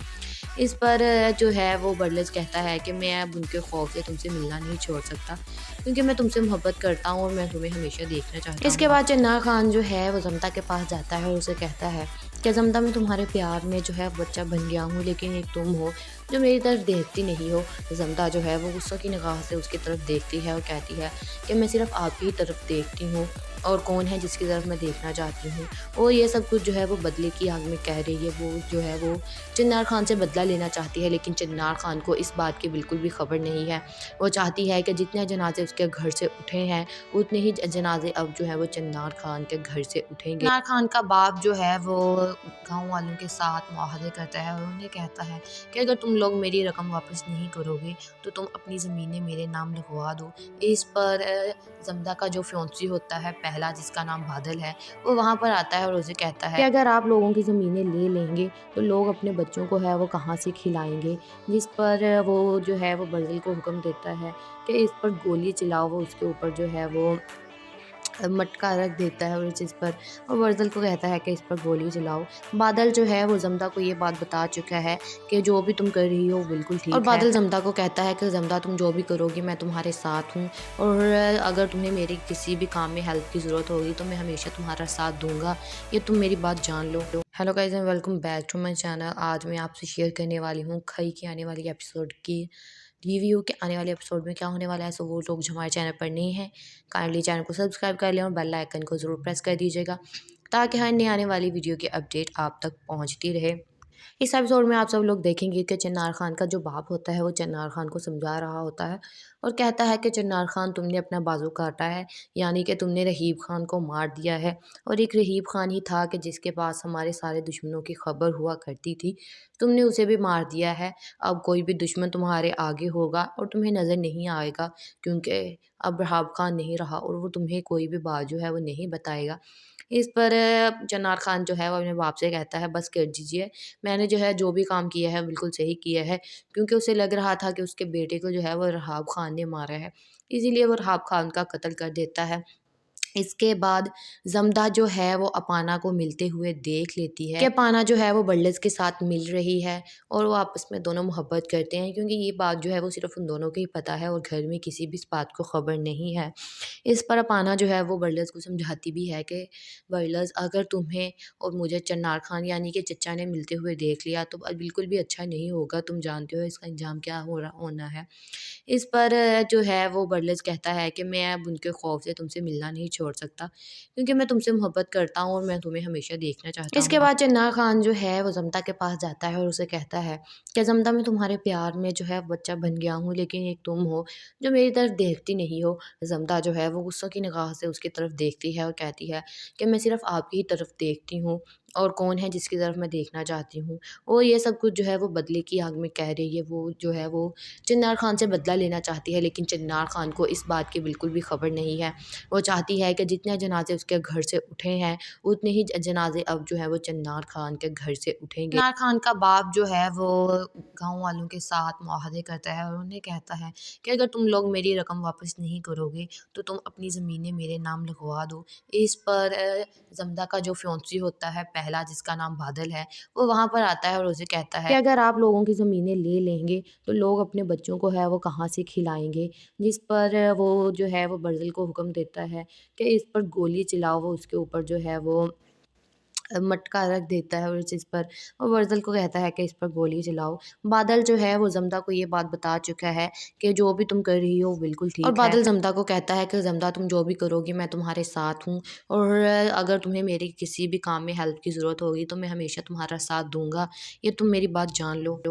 इस पर जो है वो बर्लेस कहता है कि मैं अब उनके खौफ से तुमसे मिलना नहीं छोड़ सकता, क्योंकि मैं तुमसे मोहब्बत करता हूँ और मैं तुम्हें हमेशा देखना चाहता हूँ। इसके बाद चन्ना खान जो है वो जमता के पास जाता है और उसे कहता है कि जमता, मैं तुम्हारे प्यार में जो है बच्चा बन गया हूँ, लेकिन एक तुम हो जो मेरी तरफ देखती नहीं हो। जमता जो है वो गुस्सों की निगाह से उसकी तरफ देखती है और कहती है कि मैं सिर्फ आप ही तरफ देखती हूँ, और कौन है जिसकी तरफ मैं देखना चाहती हूँ। और ये सब कुछ जो है वो बदले की आग में कह रही है। वो जो है वो चन्नार खान से बदला लेना चाहती है, लेकिन चन्नार खान को इस बात की बिल्कुल भी खबर नहीं है। वो चाहती है कि जितने जनाजे उसके घर से उठे हैं उतने ही जनाजे अब जो है वो चन्नार खान के घर से उठेंगे। चन्नार खान का बाप जो है वो गाँव वालों के साथ मुआहदे करता है और उन्हें कहता है कि अगर तुम लोग मेरी रकम वापस नहीं करोगे तो तुम अपनी ज़मीनें मेरे नाम लिखवा दो। इस पर जमदा का जो फ्योंसी होता है पहला, जिसका नाम बादल है, वो वहाँ पर आता है और उसे कहता है कि अगर आप लोगों की ज़मीनें ले लेंगे तो लोग अपने बच्चों को है वो कहाँ से खिलाएंगे। जिस पर वो जो है वो बर्जिल को हुक्म देता है कि इस पर गोली चलाओ। वो उसके ऊपर जो है वो मटका रख देता है और इस चीज़ पर और वर्जल को कहता है कि इस पर गोली चलाओ। बादल जो है वो जमदा को ये बात बता चुका है कि जो भी तुम कर रही हो बिल्कुल ठीक है। और बादल जमदा को कहता है कि जमदा, तुम जो भी करोगी मैं तुम्हारे साथ हूँ, और अगर तुम्हें मेरी किसी भी काम में हेल्प की ज़रूरत होगी तो मैं हमेशा तुम्हारा साथ दूंगा, ये तुम मेरी बात जान लो। Hello guys and welcome back to my channel. आज मैं आपसे शेयर करने वाली हूँ खई की आने वाली एपिसोड की रिव्यू के आने वाले एपिसोड में क्या होने वाला है। सो वो लोग जो हमारे चैनल पर नहीं है, काइंडली चैनल को सब्सक्राइब कर लें और बेल आइकन को ज़रूर प्रेस कर दीजिएगा, ताकि हर नई आने वाली वीडियो की अपडेट आप तक पहुंचती रहे। इस एपिसोड में आप सब लोग देखेंगे कि चन्नार खान का जो बाप होता है वो चन्नार खान को समझा रहा होता है और कहता है कि चन्नार खान तुमने अपना बाजू काटा है, यानी कि तुमने रहीब खान को मार दिया है। और एक रहीब खान ही था कि जिसके पास हमारे सारे दुश्मनों की खबर हुआ करती थी, तुमने उसे भी मार दिया है। अब कोई भी दुश्मन तुम्हारे आगे होगा और तुम्हें नज़र नहीं आएगा, क्योंकि अब रहाब खान नहीं रहा और वो तुम्हें कोई भी बात जो है वो नहीं बताएगा। इस पर चन्नार खान जो है वो अपने बाप से कहता है, बस कर दीजिए, मैंने जो है जो भी काम किया है बिल्कुल सही किया है, क्योंकि उसे लग रहा था कि उसके बेटे को जो है वो रहाब खान ने मारा है, इसीलिए वो रहाब खान का कत्ल कर देता है। इसके बाद जमदा जो है वो अपाना को मिलते हुए देख लेती है कि अपाना जो है वो बल्लस के साथ मिल रही है और वो आपस में दोनों मोहब्बत करते हैं, क्योंकि ये बात जो है वो सिर्फ उन दोनों को ही पता है और घर में किसी भी इस बात को खबर नहीं है। इस पर अपाना जो है वो बर्लस को समझाती भी है कि बर्लस, अगर तुम्हें और मुझे चन्नार खान यानी कि चचा ने मिलते हुए देख लिया तो अब बिल्कुल भी अच्छा नहीं होगा, तुम जानते हो इसका अंजाम क्या होना है। इस पर जो है वो बर्लस कहता है कि मैं अब उनके खौफ से तुमसे मिलना नहीं छोड़ सकता, क्योंकि मैं तुमसे मोहब्बत करता हूँ और मैं तुम्हें हमेशा देखना चाहता हूँ। इसके बाद चन्ना खान जो है वो जमता के पास जाता है और उसे कहता है कि जमता, मैं तुम्हारे प्यार में जो है बच्चा बन गया हूँ, लेकिन एक तुम हो जो मेरी तरफ देखती नहीं हो। जमता जो है वो गुस्सों की निगाह से उसकी तरफ देखती है और कहती है कि मैं सिर्फ आपकी ही तरफ देखती हूँ, और कौन है जिसकी तरफ मैं देखना चाहती हूँ। और ये सब कुछ जो है वो बदले की आग में कह रही है। वो जो है वो चन्नार खान से बदला लेना चाहती है, लेकिन चन्नार खान को इस बात की बिल्कुल भी खबर नहीं है। वो चाहती है कि जितने जनाजे उसके घर से उठे हैं उतने ही जनाजे अब जो है वो चन्नार खान के घर से उठेंगे। चन्नार खान का बाप जो है वो गाँव वालों के साथ मुआहदे करता है और उन्हें कहता है कि अगर तुम लोग मेरी रकम वापस नहीं करोगे तो तुम अपनी ज़मीनें मेरे नाम लिखवा दो। इस पर जमदा का जो फ्योंसी होता है पहला, जिसका नाम बादल है, वो वहाँ पर आता है और उसे कहता है कि अगर आप लोगों की ज़मीनें ले लेंगे तो लोग अपने बच्चों को है वो कहाँ से खिलाएंगे। जिस पर वो जो है वो बर्जिल को हुक्म देता है कि इस पर गोली चलाओ। वो उसके ऊपर जो है वो मटका रख देता है और इस पर और वर्ज़ल को कहता है कि इस पर गोली चलाओ। बादल जो है वो ज़मदा को ये बात बता चुका है कि जो भी तुम कर रही हो वो बिल्कुल ठीक है। और बादल ज़मदा को कहता है कि ज़मदा तुम जो भी करोगी मैं तुम्हारे साथ हूँ और अगर तुम्हें मेरी किसी भी काम में हेल्प की ज़रूरत होगी तो मैं हमेशा तुम्हारा साथ दूँगा। ये तुम मेरी बात जान लो।